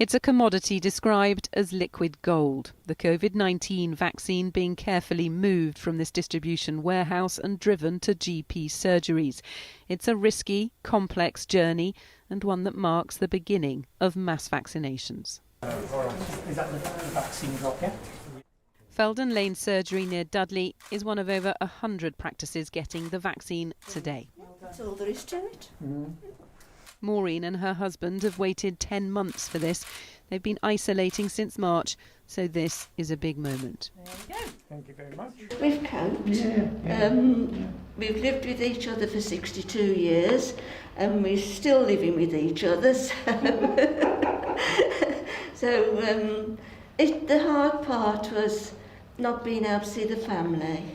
It's a commodity described as liquid gold, the Covid-19 vaccine being carefully moved from this distribution warehouse and driven to GP surgeries. It's a risky, complex journey and one that marks the beginning of mass vaccinations. Is that the vaccine drop, yeah? Felden Lane Surgery near Dudley is one of over 100 practices getting the vaccine today. That's all there is to it. Maureen and her husband have waited 10 months for this. They've been isolating since March, so this is a big moment. There we go. Thank you very much. We've coped. We've lived with each other for 62 years and we're still living with each other. So the hard part was not being able to see the family.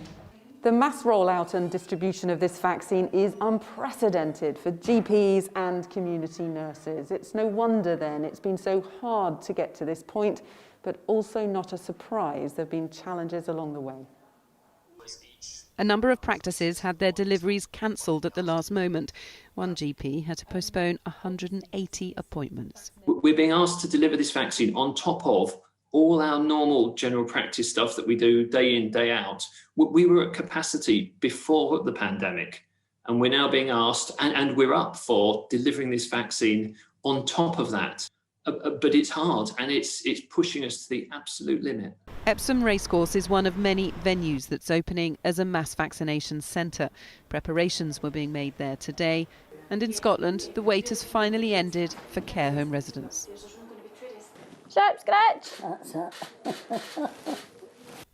The mass rollout and distribution of this vaccine is unprecedented for GPs and community nurses. It's no wonder then it's been so hard to get to this point, but also not a surprise. There have been challenges along the way. A number of practices had their deliveries cancelled at the last moment. One GP had to postpone 180 appointments. We're being asked to deliver this vaccine on top of all our normal general practice stuff that we do day in, day out. We were at capacity before the pandemic, and we're now being asked, and we're up for delivering this vaccine on top of that. But it's hard, and it's pushing us to the absolute limit. Epsom Racecourse is one of many venues that's opening as a mass vaccination centre. Preparations were being made there today, and in Scotland, the wait has finally ended for care home residents. Sharp scratch. That's it.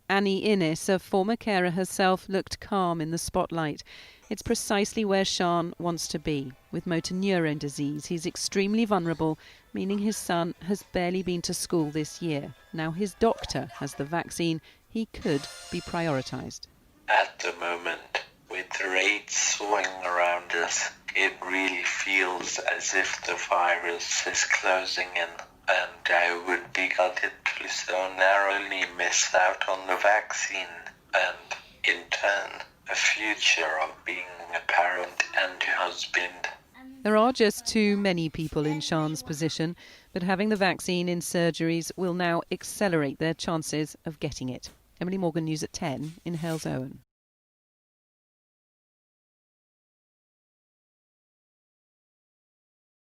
Annie Innes, a former carer herself, looked calm in the spotlight. It's precisely where Sean wants to be. With motor neurone disease, he's extremely vulnerable, meaning his son has barely been to school this year. Now his doctor has the vaccine, he could be prioritised. At the moment, with the rates swinging around us, it really feels as if the virus is closing in. And I would be gutted to so narrowly miss out on the vaccine and, in turn, a future of being a parent and husband. There are just too many people in Sean's position, but having the vaccine in surgeries will now accelerate their chances of getting it. Emily Morgan, News at 10 in Hales Owen.